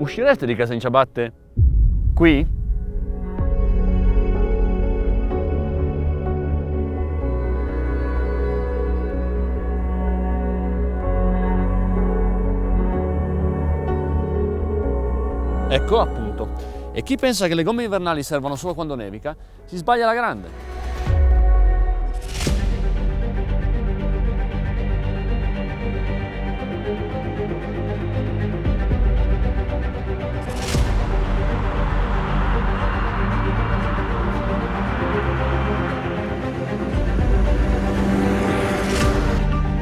Uscireste di casa in ciabatte? Qui? Ecco appunto. E chi pensa che le gomme invernali servono solo quando nevica, si sbaglia alla grande.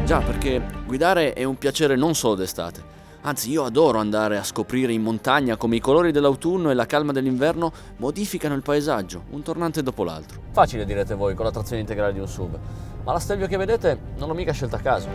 Già, perché guidare è un piacere non solo d'estate. Anzi, io adoro andare a scoprire in montagna come i colori dell'autunno e la calma dell'inverno modificano il paesaggio, un tornante dopo l'altro. Facile, direte voi, con la trazione integrale di un SUV, ma la Stelvio che vedete non l'ho mica scelta a caso.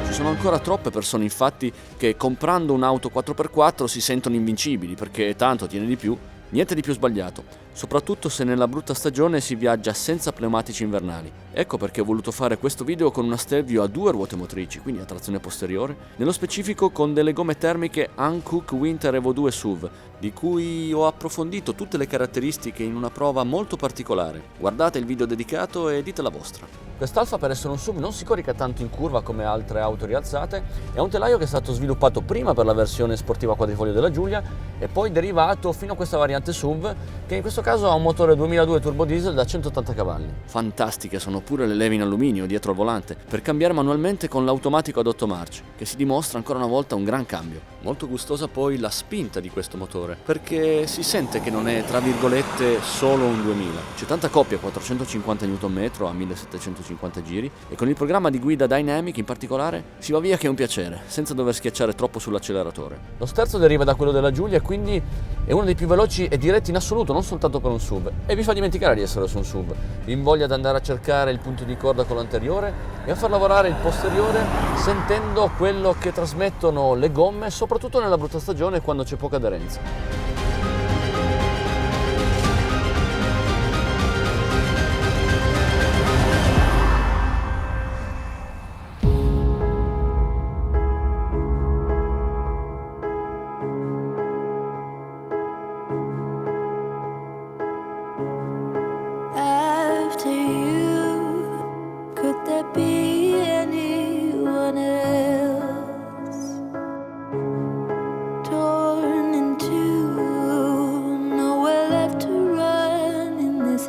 Ci sono ancora troppe persone infatti che comprando un'auto 4x4 si sentono invincibili perché tanto tiene di più. Niente di più sbagliato, soprattutto se nella brutta stagione si viaggia senza pneumatici invernali. Ecco perché ho voluto fare questo video con una Stelvio a 2 ruote motrici, quindi a trazione posteriore, nello specifico con delle gomme termiche Hankook Winter Evo 2 SUV, di cui ho approfondito tutte le caratteristiche in una prova molto particolare. Guardate il video dedicato e dite la vostra. Quest'Alfa, per essere un SUV, non si corica tanto in curva come altre auto rialzate, è un telaio che è stato sviluppato prima per la versione sportiva quadrifoglio della Giulia e poi derivato fino a questa variante SUV, che in questo caso ha un motore 2002 turbo diesel da 180 cavalli. Fantastiche sono pure le leve in alluminio dietro al volante, per cambiare manualmente con l'automatico ad 8 marce, che si dimostra ancora una volta un gran cambio. Molto gustosa poi la spinta di questo motore, perché si sente che non è, tra virgolette, solo un 2000. C'è tanta coppia, 450 Nm a 1750 giri, e con il programma di guida Dynamic in particolare si va via che è un piacere, senza dover schiacciare troppo sull'acceleratore. Lo sterzo deriva da quello della Giulia e quindi è uno dei più veloci e diretti in assoluto, non soltanto per un SUV, e vi fa dimenticare di essere su un SUV. Vi invoglia ad andare a cercare il punto di corda con l'anteriore e a far lavorare il posteriore sentendo quello che trasmettono le gomme, soprattutto nella brutta stagione quando c'è poca aderenza.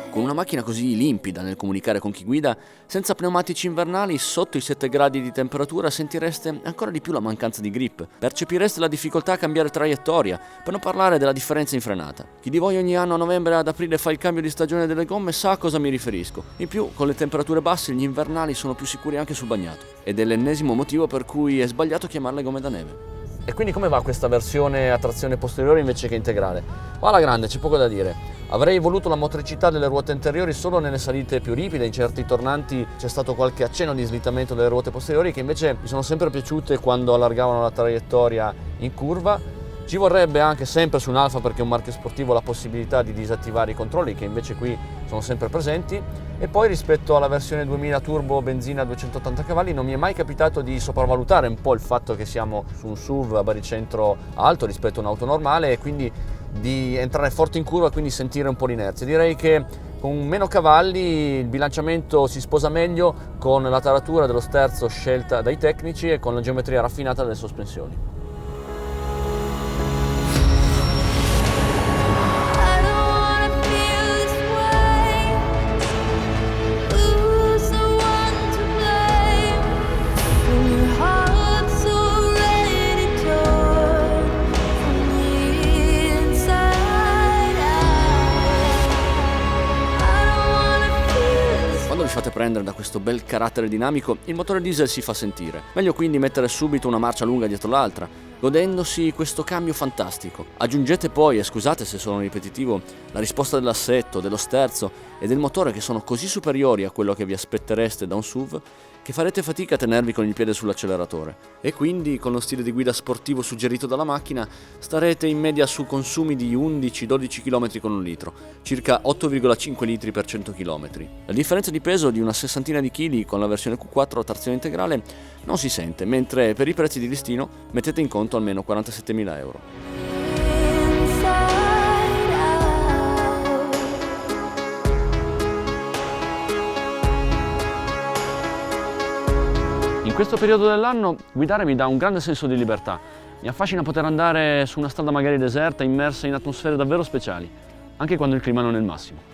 Con una macchina così limpida nel comunicare con chi guida, senza pneumatici invernali, sotto i 7 gradi di temperatura sentireste ancora di più la mancanza di grip, percepireste la difficoltà a cambiare traiettoria, per non parlare della differenza in frenata. Chi di voi ogni anno a novembre ad aprile fa il cambio di stagione delle gomme sa a cosa mi riferisco. In più, con le temperature basse, gli invernali sono più sicuri anche sul bagnato, ed è l'ennesimo motivo per cui è sbagliato chiamarle gomme da neve. E quindi come va questa versione a trazione posteriore invece che integrale? Va alla grande, c'è poco da dire. Avrei voluto la motricità delle ruote anteriori solo nelle salite più ripide, in certi tornanti c'è stato qualche accenno di slittamento delle ruote posteriori che invece mi sono sempre piaciute quando allargavano la traiettoria in curva. Ci vorrebbe anche sempre su un Alfa, perché è un marchio sportivo, la possibilità di disattivare i controlli che invece qui sono sempre presenti. E poi rispetto alla versione 2000 turbo benzina a 280 cavalli non mi è mai capitato di sopravvalutare un po' il fatto che siamo su un SUV a baricentro alto rispetto a un'auto normale e quindi di entrare forte in curva e quindi sentire un po' l'inerzia. Direi che con meno cavalli il bilanciamento si sposa meglio con la taratura dello sterzo scelta dai tecnici e con la geometria raffinata delle sospensioni. Quando vi fate prendere da questo bel carattere dinamico, il motore diesel si fa sentire. Meglio quindi mettere subito una marcia lunga dietro l'altra, godendosi questo cambio fantastico. Aggiungete poi, e scusate se sono ripetitivo, la risposta dell'assetto, dello sterzo e del motore che sono così superiori a quello che vi aspettereste da un SUV che farete fatica a tenervi con il piede sull'acceleratore e quindi con lo stile di guida sportivo suggerito dalla macchina starete in media su consumi di 11-12 km con un litro, circa 8,5 litri per 100 km. La differenza di peso di una sessantina di chili con la versione Q4 a trazione integrale non si sente, mentre per i prezzi di listino mettete in conto almeno 47.000 euro. In questo periodo dell'anno guidare mi dà un grande senso di libertà. Mi affascina poter andare su una strada magari deserta, immersa in atmosfere davvero speciali, anche quando il clima non è il massimo.